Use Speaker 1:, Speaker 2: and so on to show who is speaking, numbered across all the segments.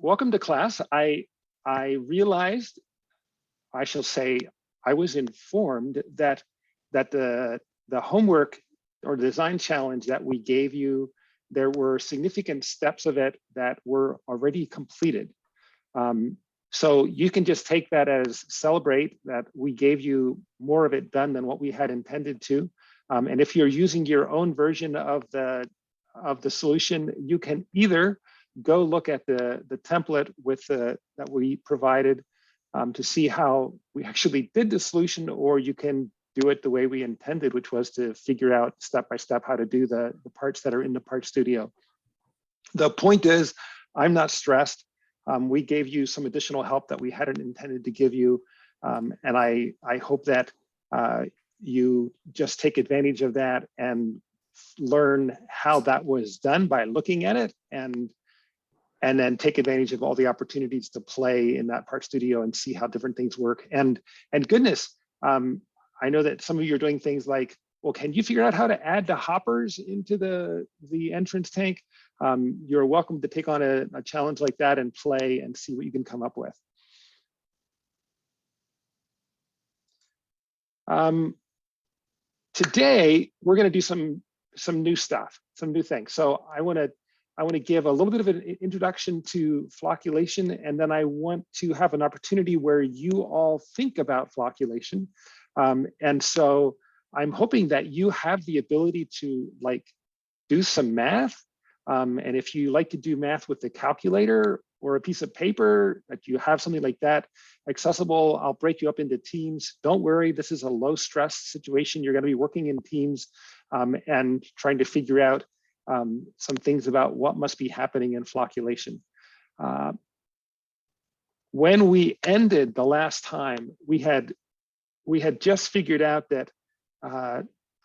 Speaker 1: welcome to class. I realized, I shall say, I was informed that the homework or design challenge that we gave you, there were significant steps of it that were already completed. So you can just take that as celebrate that we gave you more of it done than what we had intended to. And if you're using your own version of the solution, you can either go look at the template with that we provided to see how we actually did the solution, or you can do it the way we intended, which was to figure out step by step how to do the parts that are in the part studio. The point is, I'm not stressed. We gave you some additional help that we hadn't intended to give you. And I hope that you just take advantage of that and learn how that was done by looking at it, and then take advantage of all the opportunities to play in that part studio and see how different things work. And goodness, I know that some of you are doing things like, well, can you figure out how to add the hoppers into the entrance tank? You're welcome to take on a challenge like that and play and see what you can come up with. Today, we're going to do some new stuff, some new things. So I want to give a little bit of an introduction to flocculation, and then I want to have an opportunity where you all think about flocculation. And so I'm hoping that you have the ability to do some math. And if you like to do math with the calculator or a piece of paper, that you have something like that accessible, I'll break you up into teams. Don't worry, this is a low stress situation. You're going to be working in teams and trying to figure out some things about what must be happening in flocculation. When we ended the last time, we had just figured out that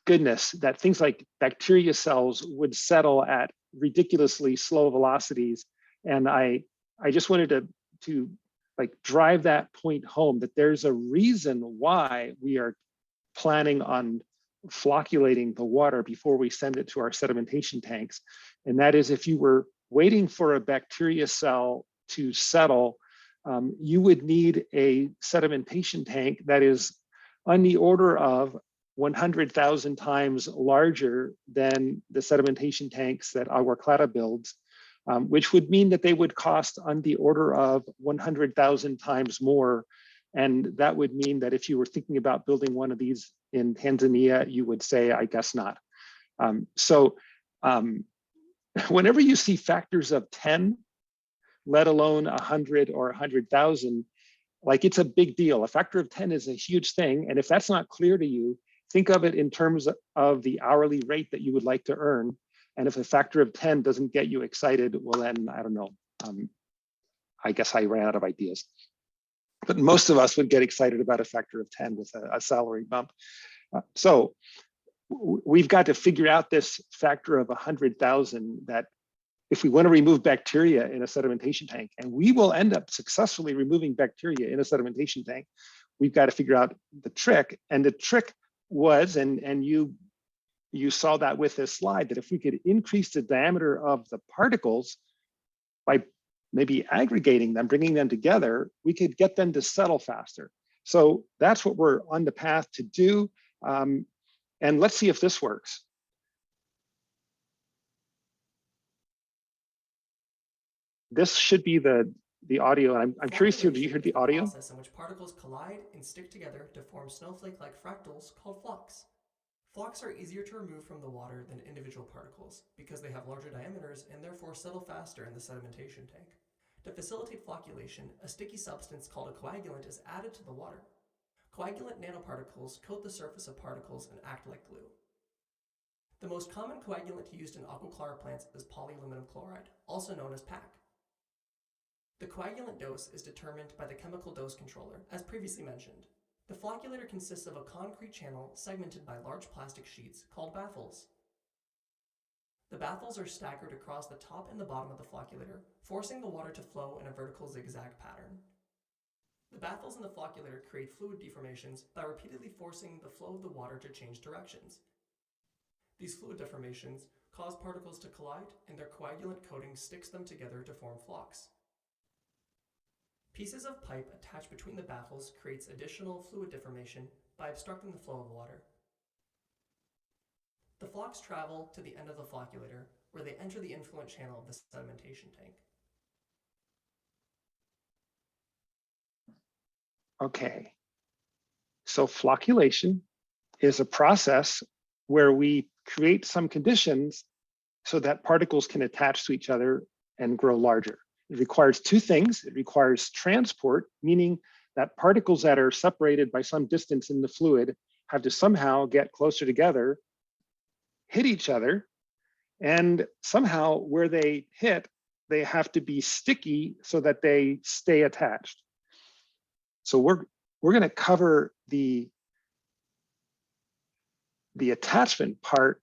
Speaker 1: goodness, that things like bacteria cells would settle at ridiculously slow velocities. And I just wanted to drive that point home, that there's a reason why we are planning on flocculating the water before we send it to our sedimentation tanks. And that is, if you were waiting for a bacteria cell to settle, you would need a sedimentation tank that is on the order of 100,000 times larger than the sedimentation tanks that Agua Clara builds, which would mean that they would cost on the order of 100,000 times more. And that would mean that if you were thinking about building one of these in Tanzania, you would say, I guess not. Whenever you see factors of 10, let alone 100 or 100,000, it's a big deal. A factor of 10 is a huge thing. And if that's not clear to you, think of it in terms of the hourly rate that you would like to earn. And if a factor of 10 doesn't get you excited, well, then I don't know. I guess I ran out of ideas. But most of us would get excited about a factor of 10 with a salary bump. So we've got to figure out this factor of 100,000, that if we want to remove bacteria in a sedimentation tank, and we will end up successfully removing bacteria in a sedimentation tank, we've got to figure out the trick. And the trick was, and you saw that with this slide, that if we could increase the diameter of the particles by maybe aggregating them, bringing them together, we could get them to settle faster. So that's what we're on the path to do. And let's see if this works. This should be the audio. And I'm curious here, do you hear the audio?
Speaker 2: Process in which particles collide and stick together to form snowflake-like fractals called flocks. Flocks are easier to remove from the water than individual particles because they have larger diameters and therefore settle faster in the sedimentation tank. To facilitate flocculation, a sticky substance called a coagulant is added to the water. Coagulant nanoparticles coat the surface of particles and act like glue. The most common coagulant used in Agua Clara plants is polyaluminum chloride, also known as PAC. The coagulant dose is determined by the chemical dose controller, as previously mentioned. The flocculator consists of a concrete channel segmented by large plastic sheets called baffles. The baffles are staggered across the top and the bottom of the flocculator, forcing the water to flow in a vertical zigzag pattern. The baffles in the flocculator create fluid deformations by repeatedly forcing the flow of the water to change directions. These fluid deformations cause particles to collide, and their coagulant coating sticks them together to form flocks. Pieces of pipe attached between the baffles creates additional fluid deformation by obstructing the flow of water. The flocks travel to the end of the flocculator, where they enter the influent channel of the sedimentation tank.
Speaker 1: Okay, so flocculation is a process where we create some conditions so that particles can attach to each other and grow larger. It requires two things. It requires transport, meaning that particles that are separated by some distance in the fluid have to somehow get closer together, hit each other, and somehow where they hit, they have to be sticky so that they stay attached. So we're going to cover the attachment part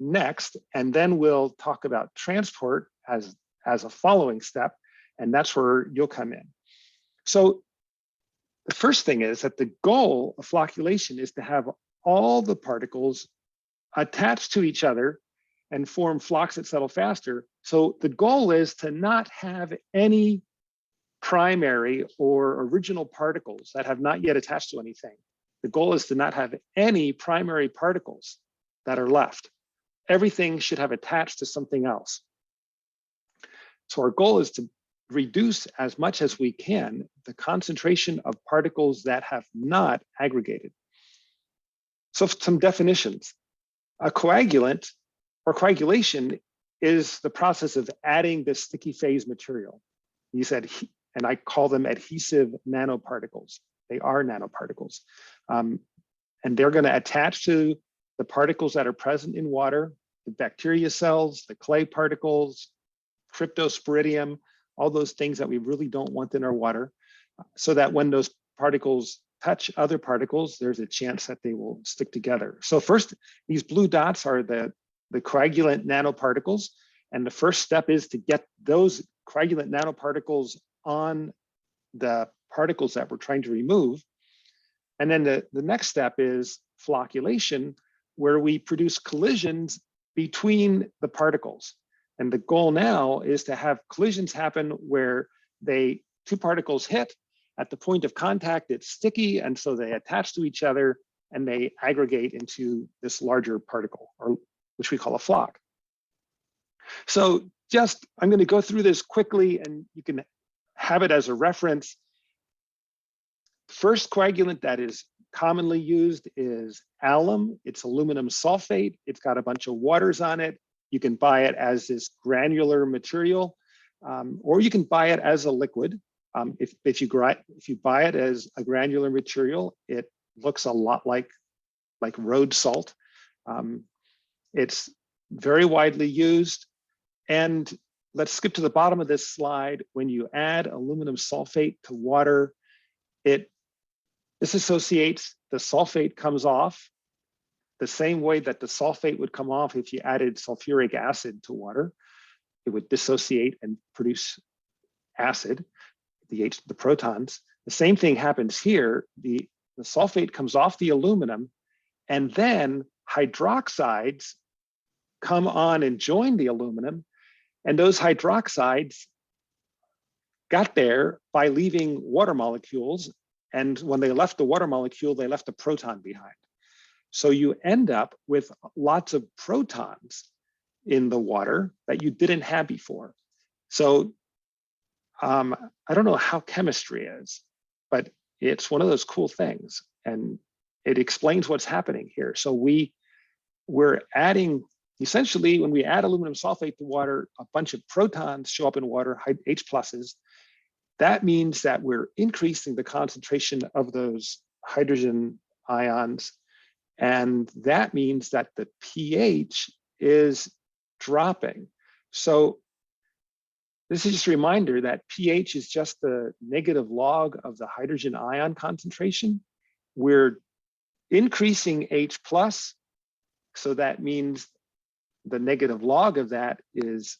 Speaker 1: next, and then we'll talk about transport as a following step, and that's where you'll come in. So the first thing is that the goal of flocculation is to have all the particles attached to each other and form flocks that settle faster. So the goal is to not have any primary or original particles that have not yet attached to anything. The goal is to not have any primary particles that are left. Everything should have attached to something else. So our goal is to reduce as much as we can the concentration of particles that have not aggregated. So some definitions. A coagulant or coagulation is the process of adding the sticky phase material. You said, and I call them adhesive nanoparticles. They are nanoparticles. And they're going to attach to the particles that are present in water, the bacteria cells, the clay particles, cryptosporidium, all those things that we really don't want in our water, so that when those particles touch other particles, there's a chance that they will stick together. So first, these blue dots are the coagulant nanoparticles. And the first step is to get those coagulant nanoparticles on the particles that we're trying to remove. And then the next step is flocculation, where we produce collisions between the particles. And the goal now is to have collisions happen where two particles hit. At the point of contact, it's sticky, and so they attach to each other and they aggregate into this larger particle, or which we call a flock. So I'm going to go through this quickly, and you can have it as a reference. First coagulant that is commonly used is alum. It's aluminum sulfate. It's got a bunch of waters on it. You can buy it as this granular material, or you can buy it as a liquid. If you buy it as a granular material, it looks a lot like road salt. It's very widely used. And let's skip to the bottom of this slide. When you add aluminum sulfate to water, it disassociates. The sulfate comes off the same way that the sulfate would come off if you added sulfuric acid to water. It would dissociate and produce acid, the protons. The same thing happens here. The sulfate comes off the aluminum, and then hydroxides come on and join the aluminum. And those hydroxides got there by leaving water molecules. And when they left the water molecule, they left a proton behind. So you end up with lots of protons in the water that you didn't have before. So I don't know how chemistry is, but it's one of those cool things. And it explains what's happening here. So we're adding, essentially, when we add aluminum sulfate to water, a bunch of protons show up in water, H pluses. That means that we're increasing the concentration of those hydrogen ions. And that means that the pH is dropping. So this is just a reminder that pH is just the negative log of the hydrogen ion concentration. We're increasing H plus. So that means the negative log of that is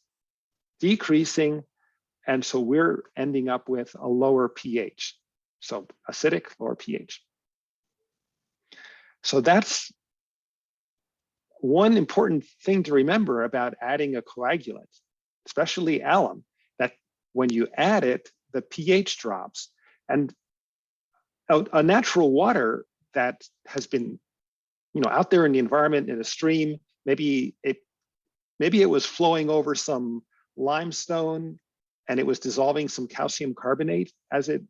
Speaker 1: decreasing. And so we're ending up with a lower pH. So acidic, lower pH. So that's one important thing to remember about adding a coagulant, especially alum, that when you add it, the pH drops. And a natural water that has been, out there in the environment in a stream, maybe it was flowing over some limestone and it was dissolving some calcium carbonate as it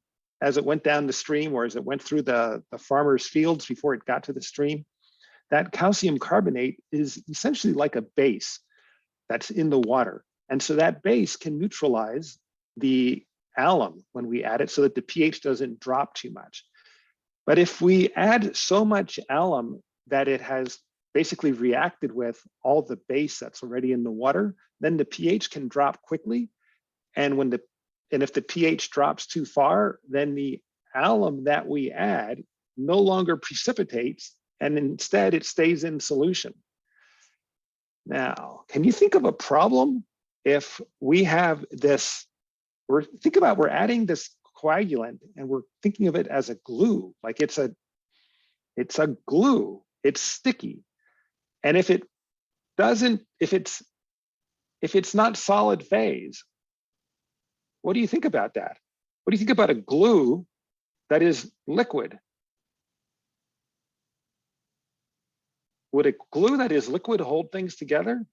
Speaker 1: went down the stream, or as it went through the farmer's fields before it got to the stream. That calcium carbonate is essentially like a base that's in the water. And so that base can neutralize the alum when we add it so that the pH doesn't drop too much. But if we add so much alum that it has basically reacted with all the base that's already in the water, then the pH can drop quickly. And if the pH drops too far, then the alum that we add no longer precipitates, and instead it stays in solution. Now, can you think of a problem if we have this, we're adding this coagulant and we're thinking of it as a glue, like it's a glue, it's sticky. And if it's not solid phase, what do you think about that? What do you think about a glue that is liquid? Would a glue that is liquid hold things together?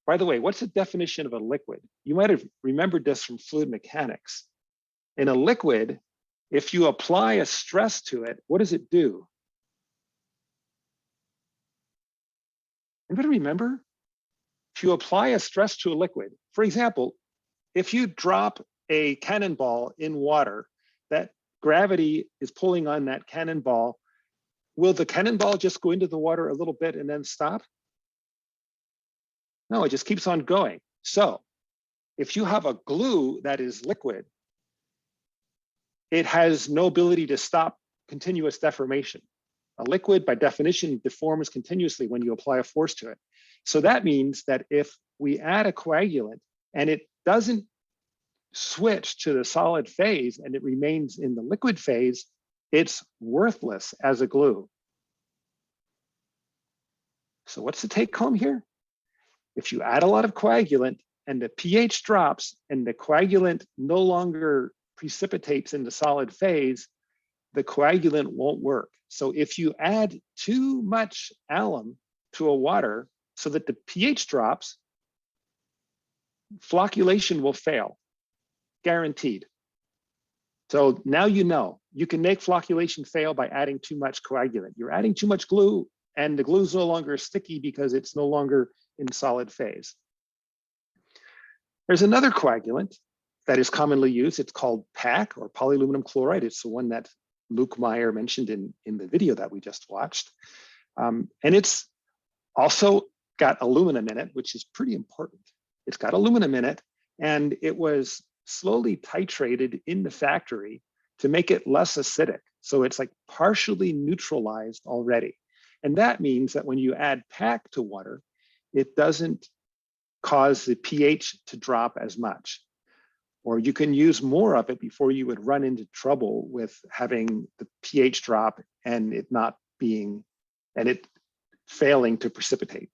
Speaker 1: By the way, what's the definition of a liquid? You might have remembered this from fluid mechanics. In a liquid, if you apply a stress to it, what does it do? Anybody remember? If you apply a stress to a liquid, for example, if you drop a cannonball in water, that gravity is pulling on that cannonball, will the cannonball just go into the water a little bit and then stop? No, it just keeps on going. So if you have a glue that is liquid, it has no ability to stop continuous deformation. A liquid, by definition, deforms continuously when you apply a force to it. So that means that if we add a coagulant and it doesn't switch to the solid phase and it remains in the liquid phase, it's worthless as a glue. So what's the take home here? If you add a lot of coagulant and the pH drops and the coagulant no longer precipitates into solid phase, the coagulant won't work. So if you add too much alum to a water so that the pH drops, flocculation will fail, guaranteed. So now you know, you can make flocculation fail by adding too much coagulant. You're adding too much glue and the glue is no longer sticky because it's no longer in solid phase. There's another coagulant that is commonly used. It's called PAC, or polyaluminum chloride. It's the one that Luke Meyer mentioned in the video that we just watched. And it's also got aluminum in it, which is pretty important. It's got aluminum in it, and it was slowly titrated in the factory to make it less acidic. So it's like partially neutralized already. And that means that when you add PAC to water, it doesn't cause the pH to drop as much. Or you can use more of it before you would run into trouble with having the pH drop and it failing to precipitate.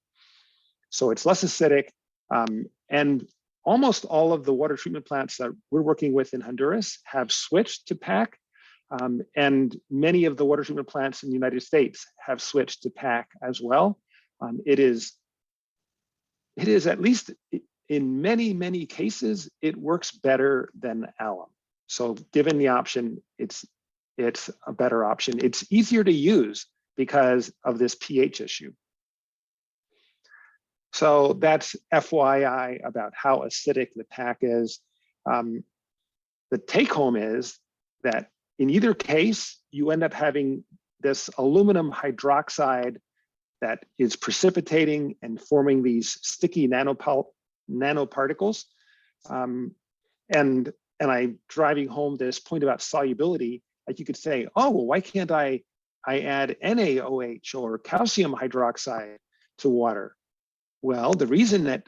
Speaker 1: So it's less acidic, and almost all of the water treatment plants that we're working with in Honduras have switched to PAC, and many of the water treatment plants in the United States have switched to PAC as well. It is at least in many, many cases, it works better than alum. So given the option, it's a better option. It's easier to use because of this pH issue. So that's FYI about how acidic the PAC is. The take home is that in either case, you end up having this aluminum hydroxide that is precipitating and forming these sticky nanoparticles. And I'm driving home this point about solubility. Like you could say, oh, well, why can't I add NaOH or calcium hydroxide to water? Well, the reason that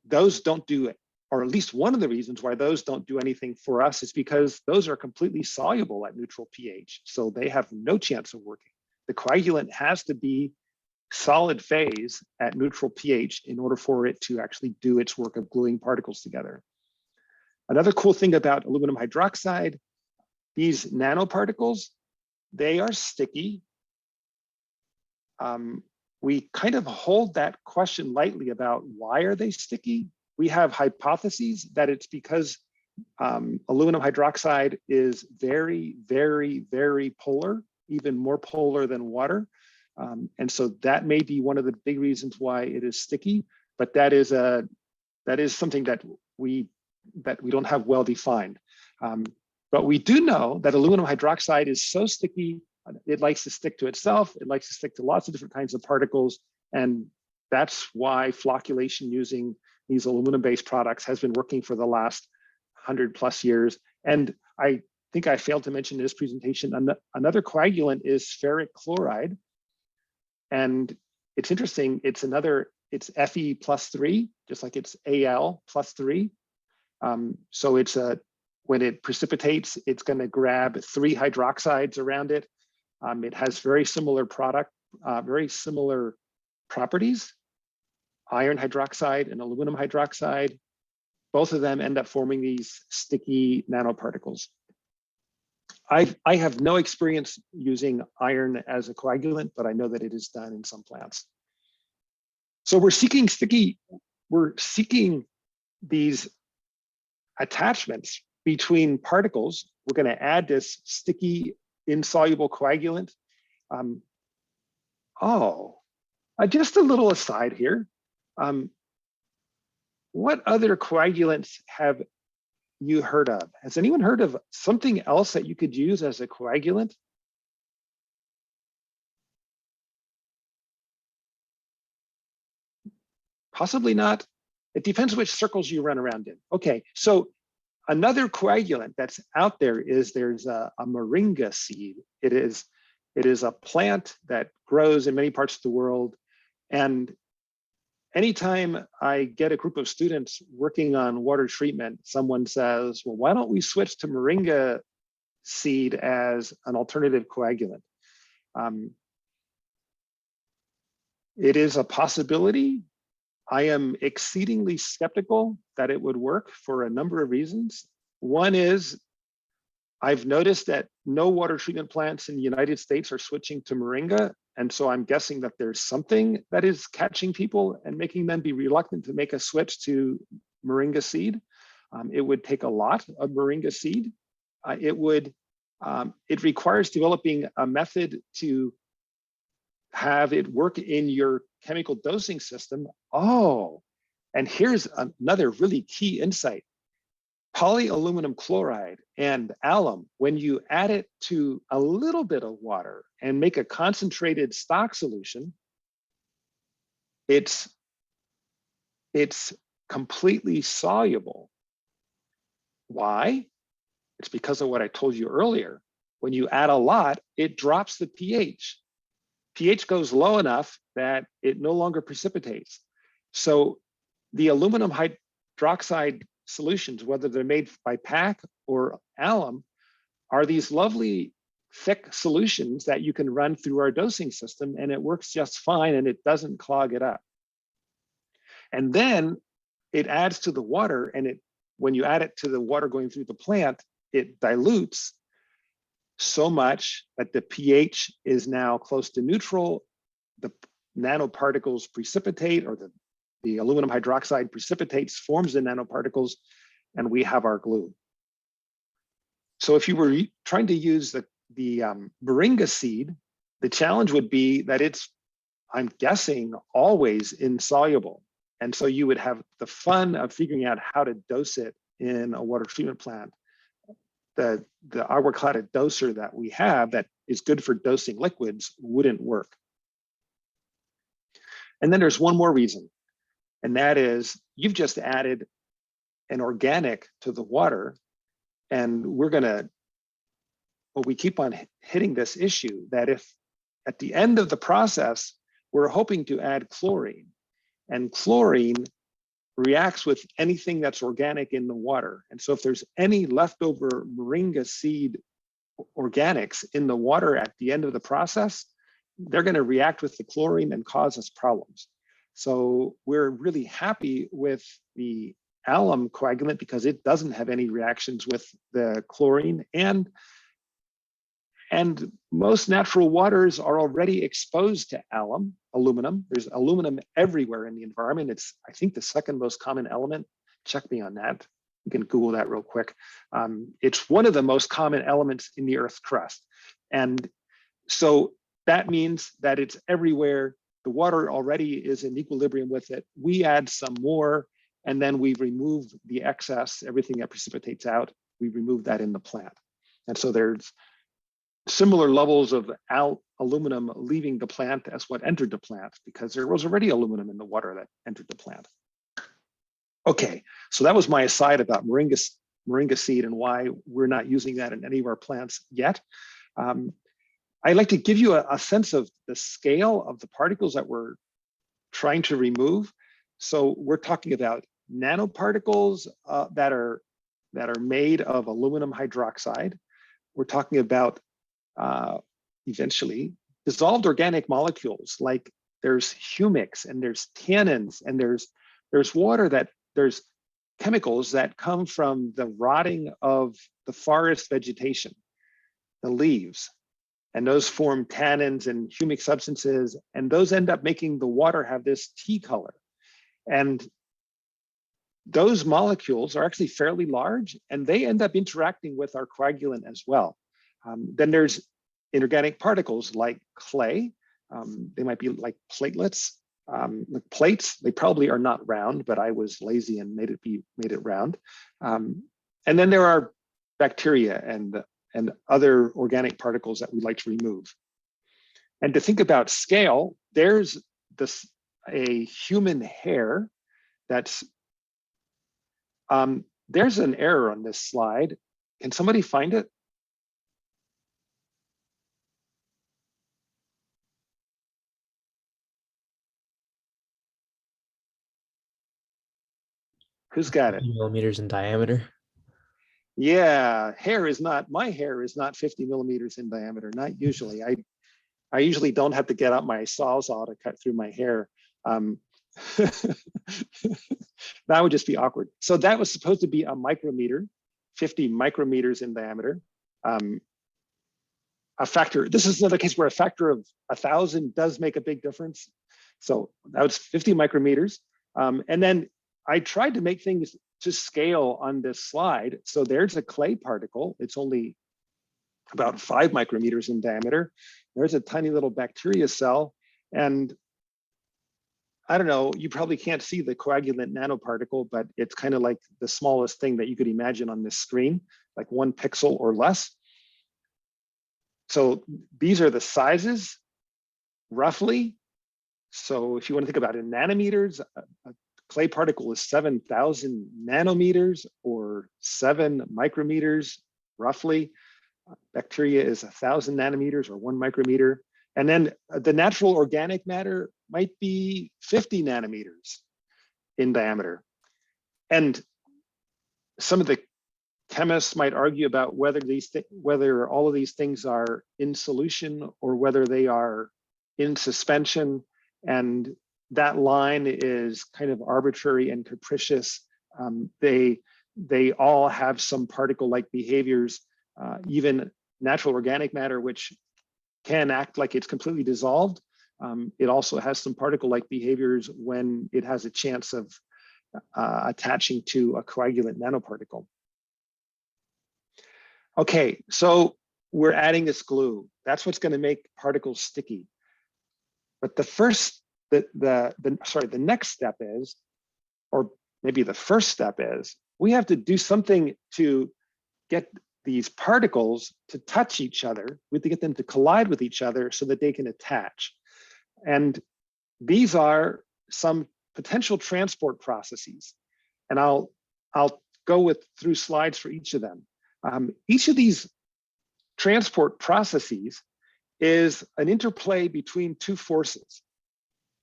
Speaker 1: those don't do it, or at least one of the reasons why those don't do anything for us, is because those are completely soluble at neutral pH. So they have no chance of working. The coagulant has to be solid phase at neutral pH in order for it to actually do its work of gluing particles together. Another cool thing about aluminum hydroxide, these nanoparticles, they are sticky. We kind of hold that question lightly about why are they sticky? We have hypotheses that it's because aluminum hydroxide is very, very, very polar, even more polar than water. And so that may be one of the big reasons why it is sticky, but that is something that we don't have well defined. But we do know that aluminum hydroxide is so sticky, it likes to stick to itself, it likes to stick to lots of different kinds of particles, and that's why flocculation using these aluminum-based products has been working for the last 100+ years. And I think I failed to mention in this presentation, another coagulant is ferric chloride. And it's interesting, it's Fe+3, just like it's Al+3. So it's when it precipitates, it's going to grab 3 hydroxides around it. It has very similar properties, iron hydroxide and aluminum hydroxide. Both of them end up forming these sticky nanoparticles. I have no experience using iron as a coagulant, but I know that it is done in some plants. So we're seeking these attachments between particles. We're going to add this sticky insoluble coagulant. Just a little aside here. What other coagulants have you heard of? Has anyone heard of something else that you could use as a coagulant? Possibly not. It depends which circles you run around in. Okay, so another coagulant that's out there is there's a moringa seed. It is a plant that grows in many parts of the world. And anytime I get a group of students working on water treatment, someone says, well, why don't we switch to moringa seed as an alternative coagulant? It is a possibility. I am exceedingly skeptical that it would work for a number of reasons. One is I've noticed that no water treatment plants in the United States are switching to moringa. And so I'm guessing that there's something that is catching people and making them be reluctant to make a switch to moringa seed. It would take a lot of moringa seed. It requires developing a method to have it work in your chemical dosing system. Oh, and here's another really key insight. Polyaluminum chloride and alum, when you add it to a little bit of water and make a concentrated stock solution, it's completely soluble. Why? It's because of what I told you earlier. When you add a lot, it drops the pH. pH goes low enough that it no longer precipitates. So the aluminum hydroxide solutions, whether they're made by PAC or alum, are these lovely thick solutions that you can run through our dosing system, and it works just fine and it doesn't clog it up. And then it adds to the water, and when you add it to the water going through the plant, it dilutes so much that the pH is now close to neutral. The nanoparticles precipitate, or the aluminum hydroxide precipitates, forms the nanoparticles, and we have our glue. So if you were trying to use the moringa seed, the challenge would be that it's, I'm guessing, always insoluble. And so you would have the fun of figuring out how to dose it in a water treatment plant. The agua-clara doser that we have that is good for dosing liquids wouldn't work. And then there's one more reason, and that is you've just added an organic to the water, and we keep on hitting this issue that if at the end of the process, we're hoping to add chlorine, and chlorine reacts with anything that's organic in the water. And so if there's any leftover moringa seed organics in the water at the end of the process, they're going to react with the chlorine and cause us problems. So we're really happy with the alum coagulant because it doesn't have any reactions with the chlorine, and most natural waters are already exposed to aluminum. There's aluminum everywhere in the environment. It's, I think, the second most common element. Check me on that. You can Google that real quick. It's one of the most common elements in the Earth's crust. And so that means that it's everywhere. The water already is in equilibrium with it. We add some more, and then we remove the excess, everything that precipitates out, we remove that in the plant. And so there's similar levels of aluminum leaving the plant as what entered the plant, because there was already aluminum in the water that entered the plant. Okay, so that was my aside about moringa seed and why we're not using that in any of our plants yet. I'd like to give you a sense of the scale of the particles that we're trying to remove. So we're talking about nanoparticles that are made of aluminum hydroxide. We're talking about eventually dissolved organic molecules, like there's humics and there's tannins and there's water, that there's chemicals that come from the rotting of the forest vegetation, the leaves, and those form tannins and humic substances, and those end up making the water have this tea color. And those molecules are actually fairly large, and they end up interacting with our coagulant as well. Then there's inorganic particles like clay. They might be like platelets, like plates. They probably are not round, but I was lazy and made it round. And then there are bacteria and other organic particles that we like to remove. And to think about scale, there's a human hair that's, there's an error on this slide. Can somebody find it? Who's got it?
Speaker 3: Millimeters in diameter.
Speaker 1: Yeah, my hair is not 50 millimeters in diameter, not usually. I usually don't have to get out my sawzall to cut through my hair. That would just be awkward. So that was supposed to be a micrometer, 50 micrometers in diameter. A factor, this is another case where a factor of 1,000 does make a big difference. So that was 50 micrometers. And then I tried to make things to scale on this slide. So there's a clay particle. It's only about 5 micrometers in diameter. There's a tiny little bacteria cell. And I don't know, you probably can't see the coagulant nanoparticle, but it's kind of like the smallest thing that you could imagine on this screen, like 1 pixel or less. So these are the sizes, roughly. So if you want to think about it in nanometers, a clay particle is 7,000 nanometers or 7 micrometers, roughly. Bacteria is 1,000 nanometers or 1 micrometer. And then the natural organic matter might be 50 nanometers in diameter. And some of the chemists might argue about whether all of these things are in solution or whether they are in suspension. And that line is kind of arbitrary and capricious. They all have some particle-like behaviors, even natural organic matter, which can act like it's completely dissolved. It also has some particle-like behaviors when it has a chance of attaching to a coagulant nanoparticle. Okay, so we're adding this glue. That's what's going to make particles sticky. But the next step is, or maybe the first step is, we have to do something to get these particles to touch each other. We have to get them to collide with each other so that they can attach. And these are some potential transport processes. And I'll go through slides for each of them. Each of these transport processes is an interplay between 2 forces.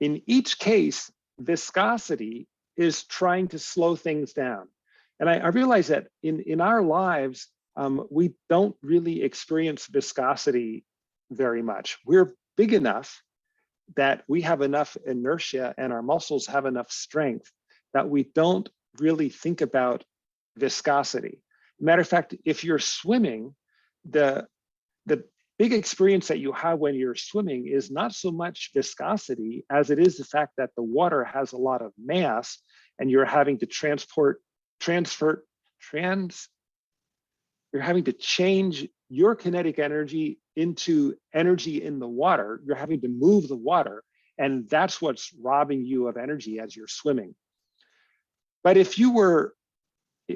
Speaker 1: In each case, viscosity is trying to slow things down. And I realize that in our lives, we don't really experience viscosity very much. We're big enough that we have enough inertia and our muscles have enough strength that we don't really think about viscosity. Matter of fact, if you're swimming, the big experience that you have when you're swimming is not so much viscosity as it is the fact that the water has a lot of mass and you're having to you're having to change your kinetic energy into energy in the water. You're having to move the water, and that's what's robbing you of energy as you're swimming. But if you were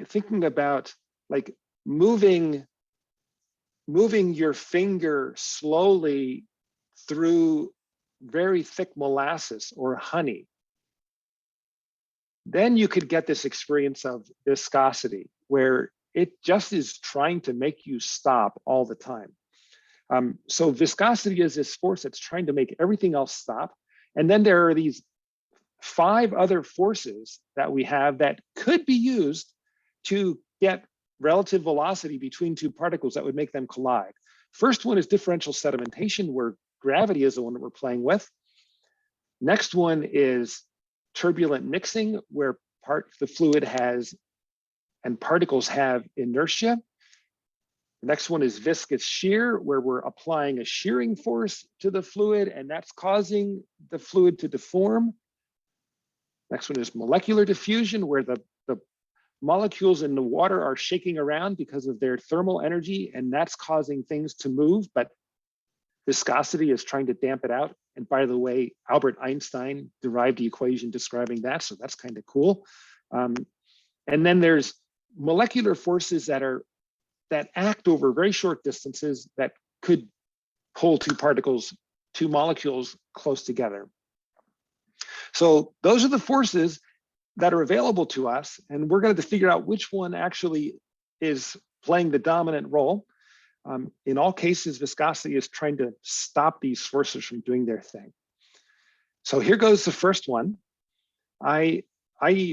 Speaker 1: thinking about like moving your finger slowly through very thick molasses or honey, then you could get this experience of viscosity where it just is trying to make you stop all the time. So viscosity is this force that's trying to make everything else stop. And then there are these 5 other forces that we have that could be used to get relative velocity between 2 particles that would make them collide. First one is differential sedimentation, where gravity is the one that we're playing with. Next one is turbulent mixing, where the fluid has and particles have inertia. The next one is viscous shear, where we're applying a shearing force to the fluid, and that's causing the fluid to deform. Next one is molecular diffusion, where the molecules in the water are shaking around because of their thermal energy, and that's causing things to move, but viscosity is trying to damp it out. And by the way, Albert Einstein derived the equation describing that, so that's kind of cool. And then there's molecular forces that act over very short distances that could pull 2 molecules close together. So those are the forces that are available to us, and we're going to figure out which one actually is playing the dominant role. In all cases, viscosity is trying to stop these forces from doing their thing. So here goes the first one. I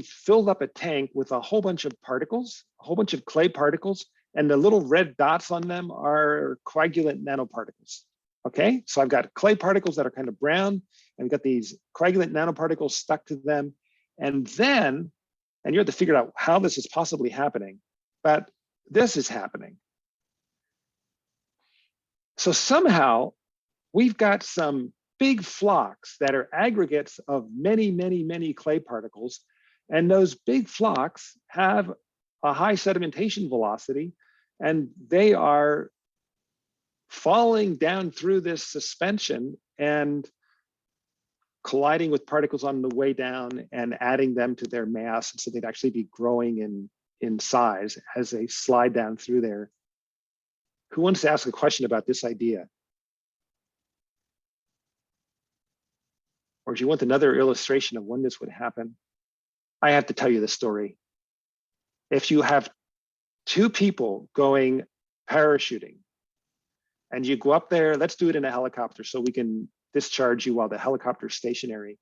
Speaker 1: filled up a tank with a whole bunch of particles, a whole bunch of clay particles, and the little red dots on them are coagulant nanoparticles. Okay, so I've got clay particles that are kind of brown, and I've got these coagulant nanoparticles stuck to them. And then, and you have to figure out how this is possibly happening, but this is happening. So somehow we've got some big flocks that are aggregates of many, many, many clay particles. And those big flocks have a high sedimentation velocity, and they are falling down through this suspension and colliding with particles on the way down and adding them to their mass. So they'd actually be growing in size as they slide down through there. Who wants to ask a question about this idea? Or do you want another illustration of when this would happen? I have to tell you the story. If you have 2 people going parachuting and you go up there, let's do it in a helicopter so we can discharge you while the helicopter's stationary.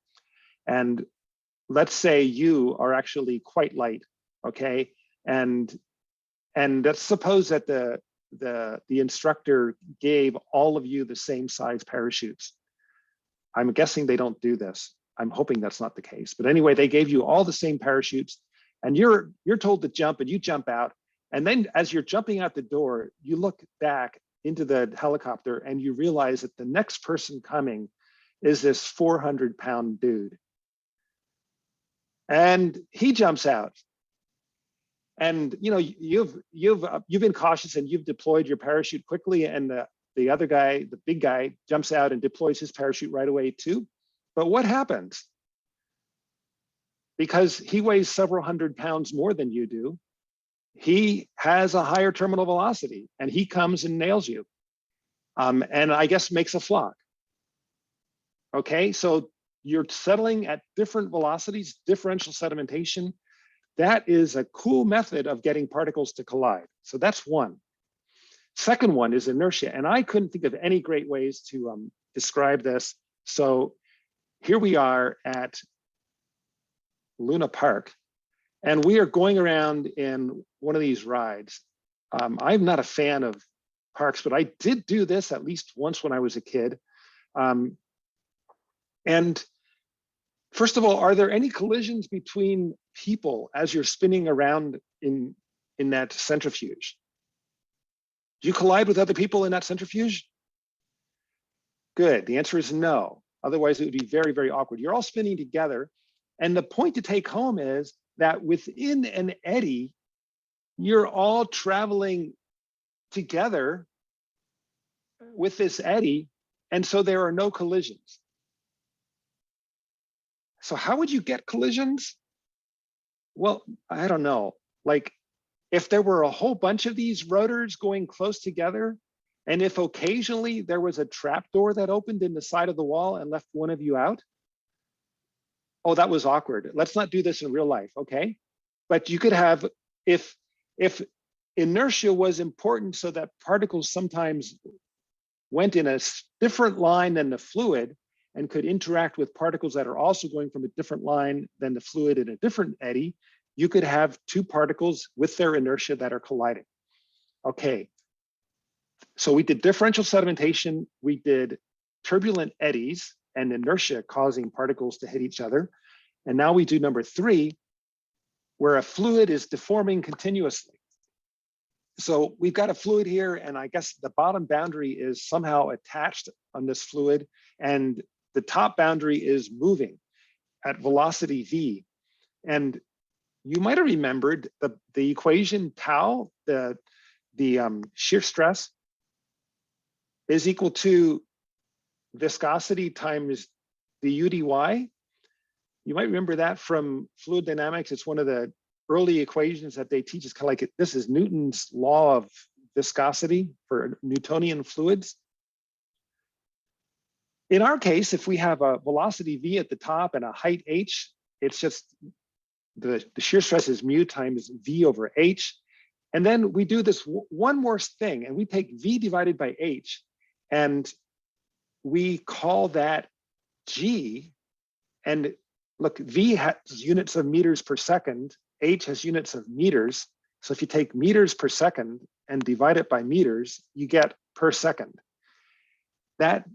Speaker 1: And let's say you are actually quite light, okay? And let's suppose that the instructor gave all of you the same size parachutes. I'm guessing they don't do this. I'm hoping that's not the case. But anyway, they gave you all the same parachutes, and you're told to jump, and you jump out. And then as you're jumping out the door, you look back into the helicopter and you realize that the next person coming is this 400-pound dude. And he jumps out. And you know, you've been cautious and you've deployed your parachute quickly, and the other guy, the big guy, jumps out and deploys his parachute right away too. But what happens? Because he weighs several hundred pounds more than you do, he has a higher terminal velocity, and he comes and nails you, and I guess makes a flock. Okay, so you're settling at different velocities, differential sedimentation. That is a cool method of getting particles to collide. So that's one. Second one is inertia, and I couldn't think of any great ways to describe this. So here we are at Luna Park, and we are going around in one of these rides. I'm not a fan of parks, but I did do this at least once when I was a kid. And first of all, are there any collisions between people as you're spinning around in that centrifuge? Do you collide with other people in that centrifuge? Good, the answer is no. Otherwise it would be very, very awkward. You're all spinning together. And the point to take home is that within an eddy, you're all traveling together with this eddy, and so there are no collisions. So how would you get collisions? Well, I don't know. Like if there were a whole bunch of these rotors going close together, and if occasionally there was a trapdoor that opened in the side of the wall and left one of you out, oh, that was awkward. Let's not do this in real life, okay? But you could have, if inertia was important so that particles sometimes went in a different line than the fluid and could interact with particles that are also going from a different line than the fluid in a different eddy, you could have two particles with their inertia that are colliding. Okay, so we did differential sedimentation, we did turbulent eddies and inertia causing particles to hit each other. And now we do number 3, where a fluid is deforming continuously. So we've got a fluid here, and I guess the bottom boundary is somehow attached on this fluid, and the top boundary is moving at velocity v. And you might have remembered the equation tau, the shear stress, is equal to viscosity times the u dy. You might remember that from fluid dynamics. It's one of the early equations that they teach. Is kind of like, this is Newton's law of viscosity for Newtonian fluids. In our case, if we have a velocity v at the top and a height h, it's just the shear stress is mu times v over h. And then we do this one more thing, and we take v divided by h, and we call that g. And look, v has units of meters per second, h has units of meters. So if you take meters per second and divide it by meters, you get per second. That's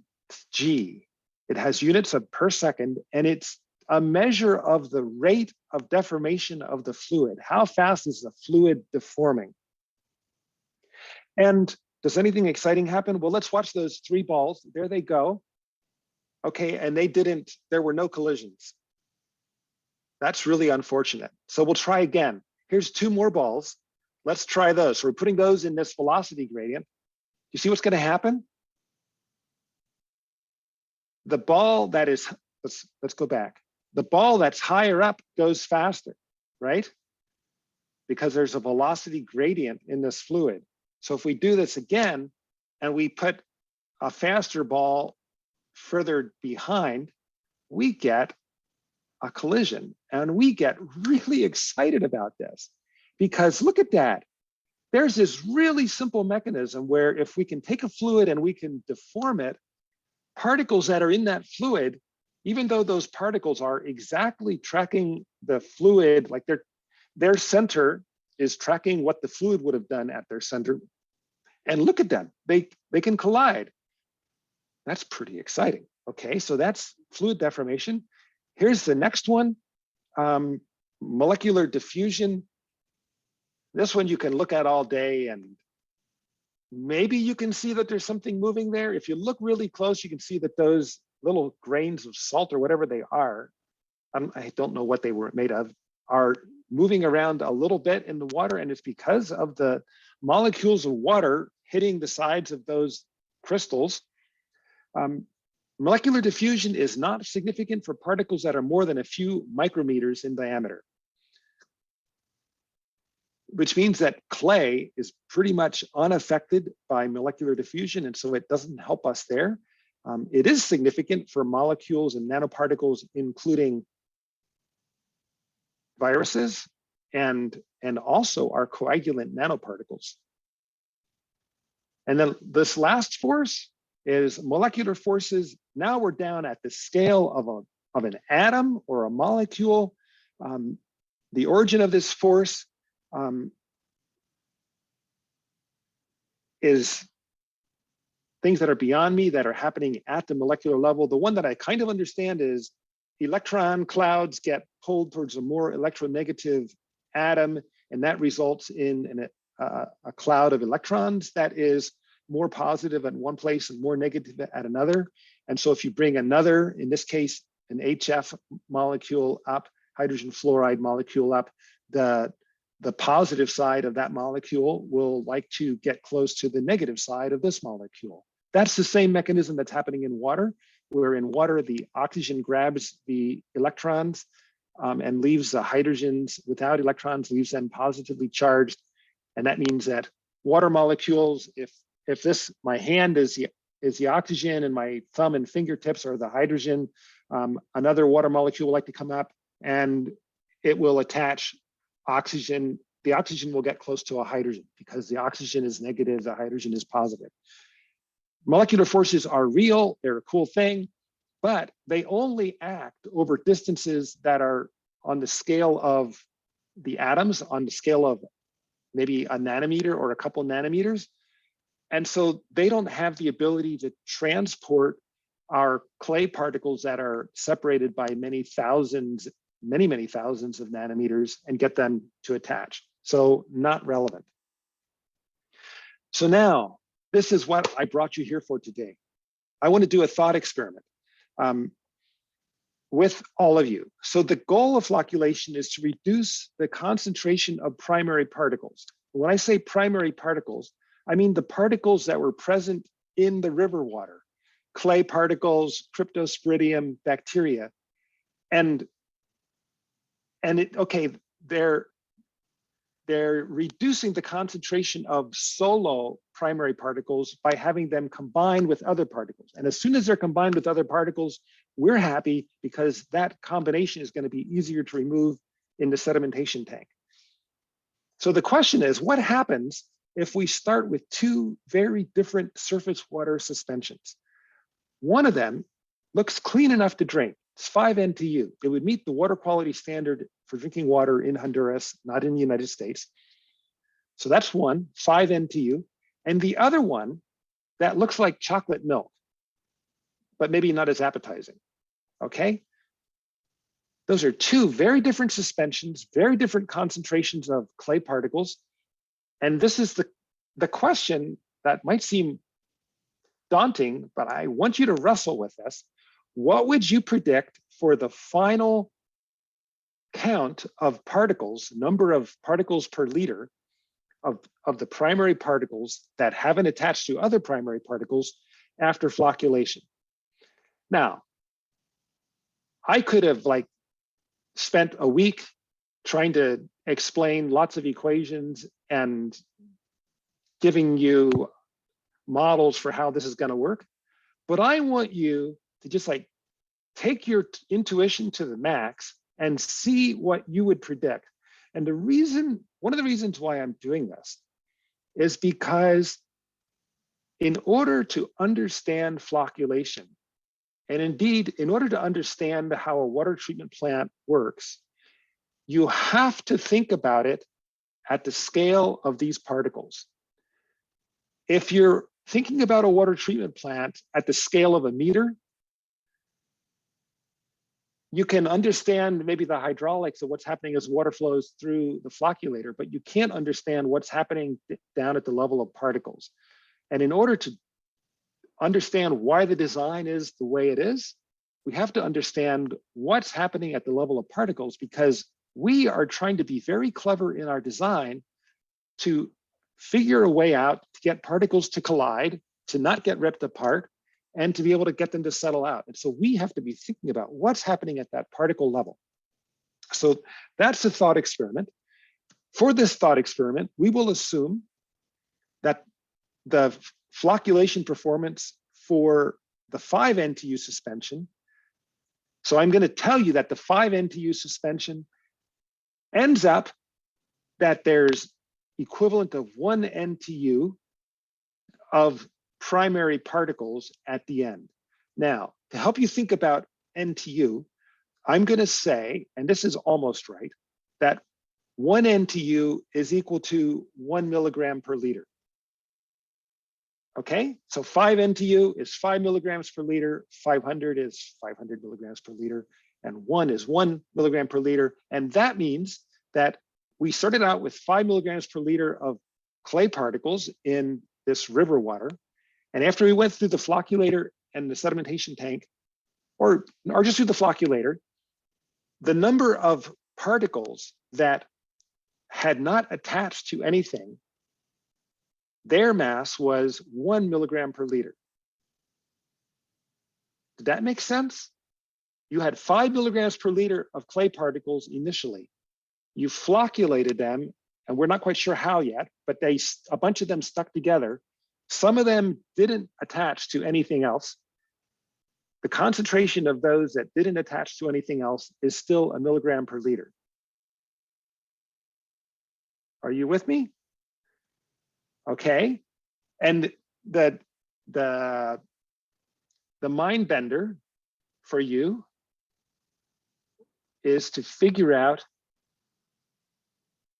Speaker 1: g. It has units of per second, and it's a measure of the rate of deformation of the fluid. How fast is the fluid deforming? And does anything exciting happen? Well, let's watch those 3 balls. There they go. Okay, and there were no collisions. That's really unfortunate. So we'll try again. Here's 2 more balls. Let's try those. So we're putting those in this velocity gradient. You see what's going to happen? The ball that is, let's go back. The ball that's higher up goes faster, right? Because there's a velocity gradient in this fluid. So if we do this again, and we put a faster ball further behind, we get a collision. And we get really excited about this, because look at that. There's this really simple mechanism where if we can take a fluid and we can deform it, particles that are in that fluid, even though those particles are exactly tracking the fluid, like their center is tracking what the fluid would have done at their center. And look at them, they can collide. That's pretty exciting. Okay, so that's fluid deformation. Here's the next one, molecular diffusion. This one you can look at all day, and maybe you can see that there's something moving there. If you look really close, you can see that those little grains of salt or whatever they are, I don't know what they were made of, are moving around a little bit in the water, and it's because of the molecules of water hitting the sides of those crystals. Molecular diffusion is not significant for particles that are more than a few micrometers in diameter, which means that clay is pretty much unaffected by molecular diffusion, and so it doesn't help us there. It is significant for molecules and nanoparticles, including viruses and also our coagulant nanoparticles. And then this last force is molecular forces. Now we're down at the scale of an atom or a molecule. The origin of this force is things that are beyond me, that are happening at the molecular level. The one that I kind of understand is electron clouds get pulled towards a more electronegative atom, and that results in a cloud of electrons that is more positive at one place and more negative at another. And so if you bring another, in this case, an HF molecule up, hydrogen fluoride molecule up, the positive side of that molecule will like to get close to the negative side of this molecule. That's the same mechanism that's happening in water, where in water, the oxygen grabs the electrons and leaves the hydrogens without electrons, leaves them positively charged. And that means that water molecules, if this, my hand is the oxygen and my thumb and fingertips are the hydrogen, another water molecule will like to come up and it will attach oxygen. The oxygen will get close to a hydrogen because the oxygen is negative, the hydrogen is positive. Molecular forces are real, they're a cool thing, but they only act over distances that are on the scale of the atoms, on the scale of maybe a nanometer or a couple nanometers. And so they don't have the ability to transport our clay particles that are separated by many thousands, many thousands of nanometers and get them to attach. So not relevant. So now, this is what I brought you here for today. I want to do a thought experiment with all of you. So the goal of flocculation is to reduce the concentration of primary particles. When I say primary particles, I mean the particles that were present in the river water, clay particles, cryptosporidium, bacteria. And they're reducing the concentration of solo primary particles by having them combined with other particles. And as soon as they're combined with other particles, we're happy because that combination is going to be easier to remove in the sedimentation tank. So the question is, what happens if we start with two very different surface water suspensions? One of them looks clean enough to drink. It's 5 NTU. It would meet the water quality standard for drinking water in Honduras, not in the United States. So that's one, 5 NTU. And the other one that looks like chocolate milk, but maybe not as appetizing, okay? Those are two very different suspensions, very different concentrations of clay particles. And this is the question that might seem daunting, but I want you to wrestle with this. What would you predict for the final count of particles, number of particles per liter of the primary particles that haven't attached to other primary particles after flocculation? Now, I could have spent a week trying to explain lots of equations and giving you models for how this is going to work, but I want you to just take your intuition to the max and see what you would predict. And one of the reasons why I'm doing this is because in order to understand flocculation, and indeed, in order to understand how a water treatment plant works, you have to think about it at the scale of these particles. If you're thinking about a water treatment plant at the scale of a meter, you can understand maybe the hydraulics of what's happening as water flows through the flocculator, but you can't understand what's happening down at the level of particles. And in order to understand why the design is the way it is, we have to understand what's happening at the level of particles, because we are trying to be very clever in our design to figure a way out to get particles to collide, to not get ripped apart, and to be able to get them to settle out. And so we have to be thinking about what's happening at that particle level. So that's the thought experiment. For this thought experiment, we will assume that the flocculation performance for the 5 NTU suspension, so I'm going to tell you that the 5 NTU suspension ends up that there's equivalent of 1 NTU of primary particles at the end. Now, to help you think about NTU, I'm going to say, and this is almost right, that 1 NTU is equal to 1 milligram per liter. Okay, so 5 NTU is 5 milligrams per liter, 500 is 500 milligrams per liter, and 1 is 1 milligram per liter. And that means that we started out with 5 milligrams per liter of clay particles in this river water. And after we went through the flocculator and the sedimentation tank, or just through the flocculator, the number of particles that had not attached to anything, their mass was 1 milligram per liter. Did that make sense? You had 5 milligrams per liter of clay particles initially. You flocculated them, and we're not quite sure how yet, but a bunch of them stuck together. Some of them didn't attach to anything else. The concentration of those that didn't attach to anything else is still 1 milligram per liter. Are you with me? Okay. And the mind bender for you is to figure out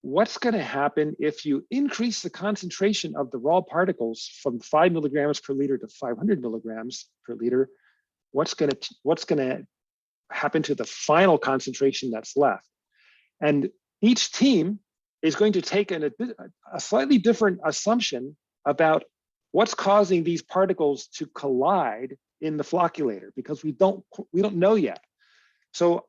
Speaker 1: what's going to happen if you increase the concentration of the raw particles from 5 milligrams per liter to 500 milligrams per liter. What's going to happen to the final concentration that's left? And each team is going to take a slightly different assumption about what's causing these particles to collide in the flocculator, because we don't know yet. So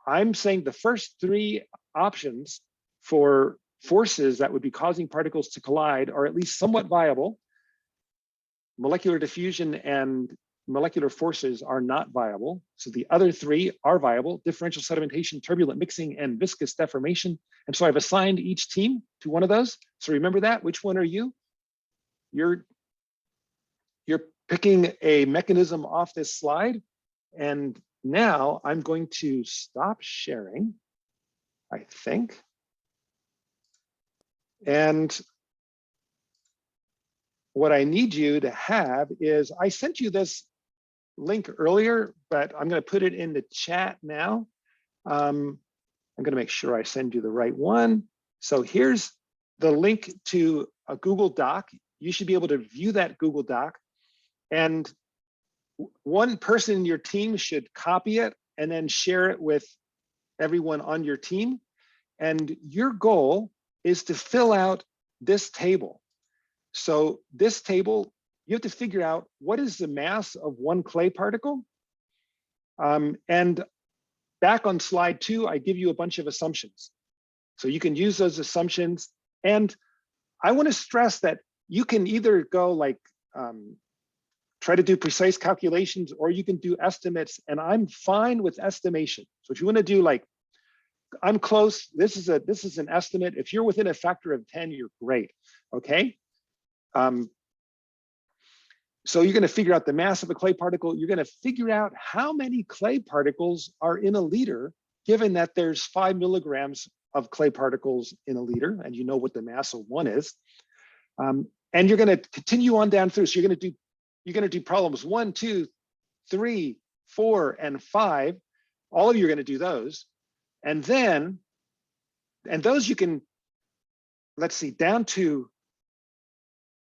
Speaker 1: I'm saying the first 3 options for forces that would be causing particles to collide are at least somewhat viable. Molecular diffusion and molecular forces are not viable. So the other 3 are viable: differential sedimentation, turbulent mixing, and viscous deformation. And so I've assigned each team to one of those. So remember that. Which one are you? You're picking a mechanism off this slide. And now I'm going to stop sharing, I think. And what I need you to have is, I sent you this link earlier, but I'm going to put it in the chat now. I'm going to make sure I send you the right one. So here's the link to a Google Doc. You should be able to view that Google Doc. And one person in your team should copy it and then share it with everyone on your team. And your goal is to fill out this table. So this table, you have to figure out what is the mass of one clay particle. And back on slide 2, I give you a bunch of assumptions. So you can use those assumptions. And I want to stress that you can either go like, try to do precise calculations, or you can do estimates, and I'm fine with estimation. So if you want to do like, I'm close, this is an estimate. If you're within a factor of 10, you're great, okay? So you're going to figure out the mass of a clay particle. You're going to figure out how many clay particles are in a liter, given that there's 5 milligrams of clay particles in a liter, and you know what the mass of one is. And you're going to continue on down through. So you're going to do problems 1, 2, 3, 4, and 5. All of you are going to do those. And then, and those you can, let's see, down to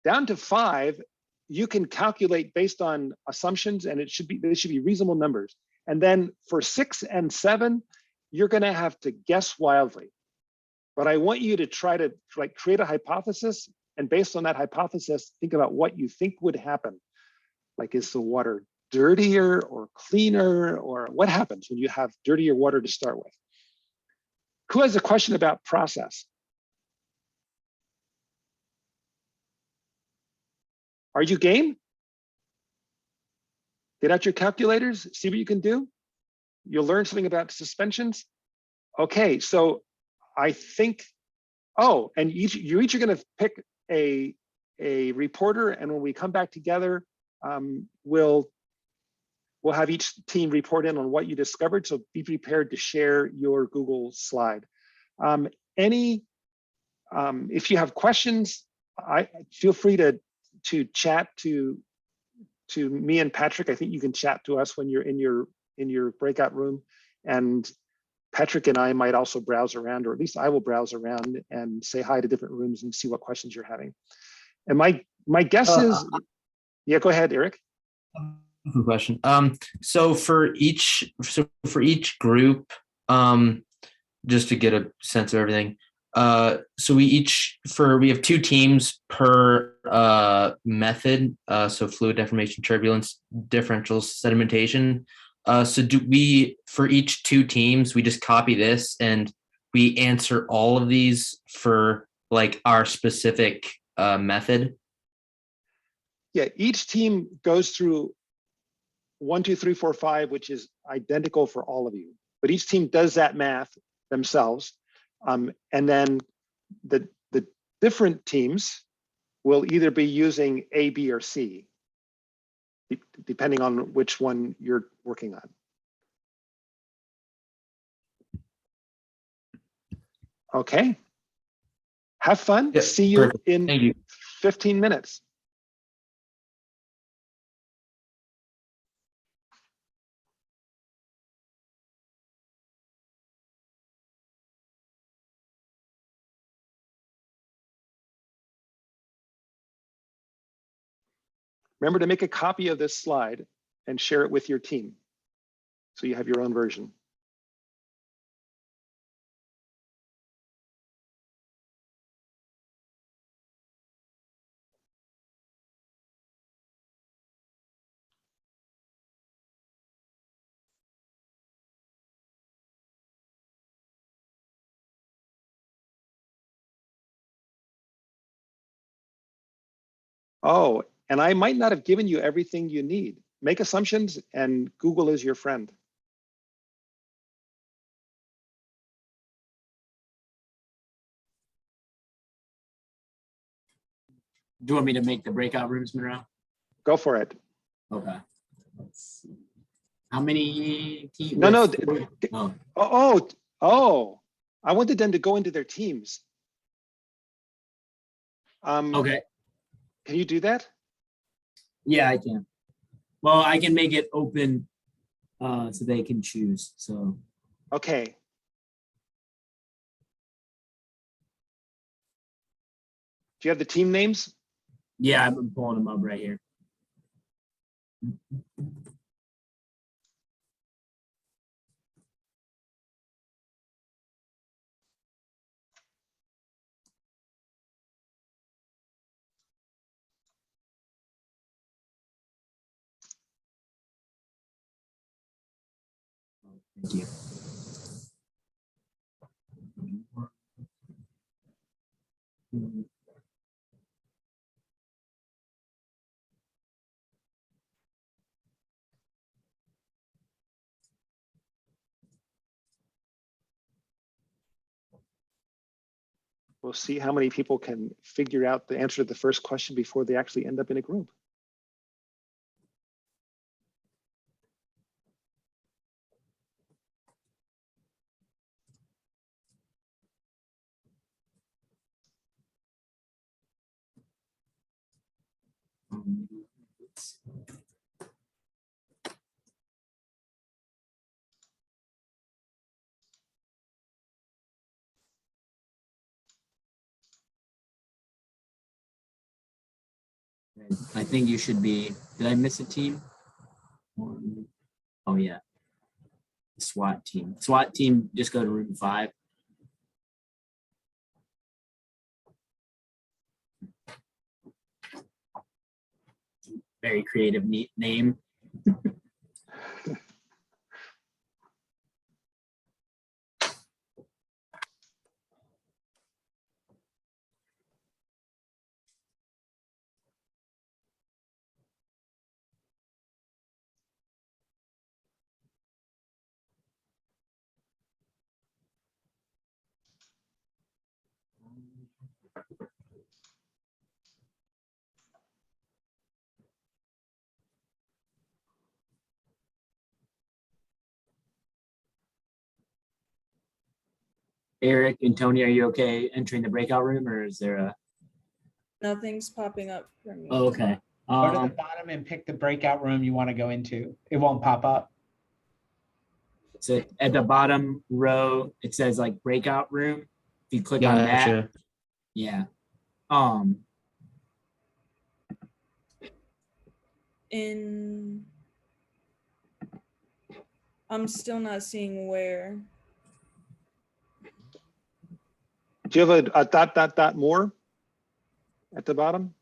Speaker 1: 5, you can calculate based on assumptions, and they should be reasonable numbers. And then for 6 and 7, you're going to have to guess wildly. But I want you to try to like create a hypothesis, and based on that hypothesis, think about what you think would happen. Like, is the water dirtier or cleaner, or what happens when you have dirtier water to start with? Who has a question about process? Are you game? Get out your calculators, see what you can do. You'll learn something about suspensions. Okay, so I think, oh, and you each are going to pick a reporter, and when we come back together, we'll have each team report in on what you discovered. So be prepared to share your Google slide. If you have questions, feel free to chat to me and Patrick. I think you can chat to us when you're in your breakout room, and Patrick and I might also browse around, or at least I will browse around and say hi to different rooms and see what questions you're having. And my guess is, yeah, go ahead, Eric.
Speaker 3: Good question. So for each group, just to get a sense of everything, so we have 2 teams per method. So fluid deformation, turbulence, differentials, sedimentation. So do we, for each 2 teams, we just copy this and we answer all of these for like our specific method?
Speaker 1: Yeah, each team goes through 1, 2, 3, 4, 5, which is identical for all of you. But each team does that math themselves. And then the different teams will either be using A, B, or C, depending on which one you're working on. Okay. Have fun.
Speaker 3: Yep,
Speaker 1: See you
Speaker 3: perfect.
Speaker 1: in
Speaker 3: Thank you.
Speaker 1: 15 minutes. Remember to make a copy of this slide and share it with your team, so you have your own version. Oh, and I might not have given you everything you need. Make assumptions, and Google is your friend.
Speaker 4: Do you want me to make the breakout rooms, Monroe?
Speaker 1: Go for it.
Speaker 4: Okay. Let's see. How many teams?
Speaker 1: No.
Speaker 4: Oh,
Speaker 1: I wanted them to go into their teams.
Speaker 4: okay.
Speaker 1: Can you do that?
Speaker 4: Yeah, I can. Well, I can make it open so they can choose. So
Speaker 1: Okay. Do you have the team names?
Speaker 4: yeah, I'm pulling them up right here. Thank you.
Speaker 1: We'll see how many people can figure out the answer to the first question before they actually end up in a group.
Speaker 4: I think you should be. Did I miss a team? Oh yeah. SWAT team. SWAT team, just go to room 5. Very creative, neat name. Eric and Tony, are you okay entering the breakout room, or is there a?
Speaker 5: Nothing's popping up for me.
Speaker 4: Oh, okay.
Speaker 6: Go to the bottom and pick the breakout room you want to go into. It won't pop up.
Speaker 4: So at the bottom row, it says like breakout room. If you click on that,
Speaker 3: Gotcha.
Speaker 4: yeah.
Speaker 5: In I'm still not seeing where.
Speaker 1: Do you have a dot more at the bottom?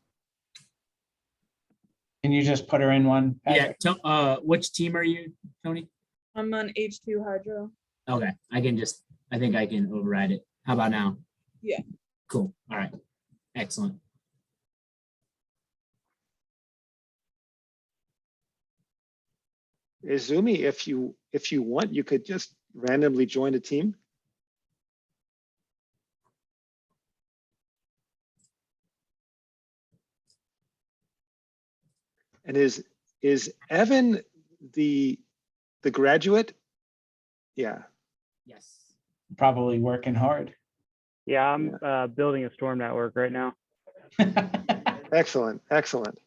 Speaker 6: Can you just put her in one?
Speaker 4: Yeah.
Speaker 6: Patrick?
Speaker 4: Which team are you, Tony?
Speaker 5: I'm on H2 hydro.
Speaker 4: Okay, I think I can override it. How about now?
Speaker 5: Yeah.
Speaker 4: Cool. All right. Excellent.
Speaker 1: Izumi, if you want, you could just randomly join a team. And is Evan the graduate? Yeah.
Speaker 4: Yes.
Speaker 6: Probably working hard.
Speaker 7: Yeah, I'm building a storm network right now.
Speaker 1: Excellent, excellent.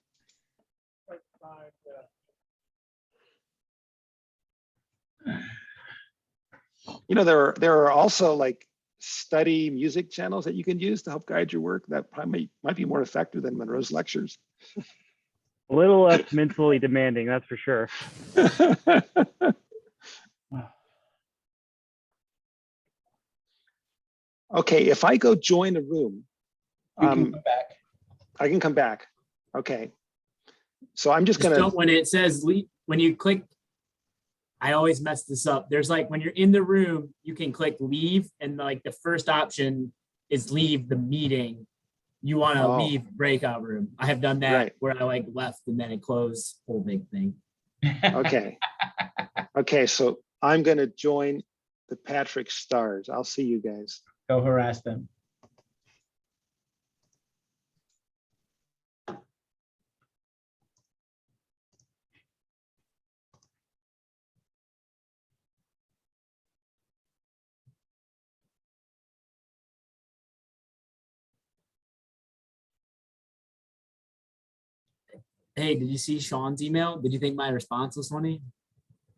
Speaker 1: You know, there are also like study music channels that you can use to help guide your work that probably might be more effective than Monroe's lectures.
Speaker 7: A little less mentally demanding, that's for sure.
Speaker 1: Okay, if I go join a room,
Speaker 6: You can come back.
Speaker 1: I can come back. Okay. So I'm just gonna.
Speaker 4: Don't, when it says leave, when you click, I always mess this up. There's like when you're in the room, you can click leave, and like the first option is leave the meeting. You want to leave breakout room. I have done that where I like left and then it closed, whole big thing.
Speaker 1: Okay. Okay, so I'm gonna join the Patrick Stars. I'll see you guys.
Speaker 6: Go harass them.
Speaker 4: Hey, did you see Sean's email? Did you think my response was funny?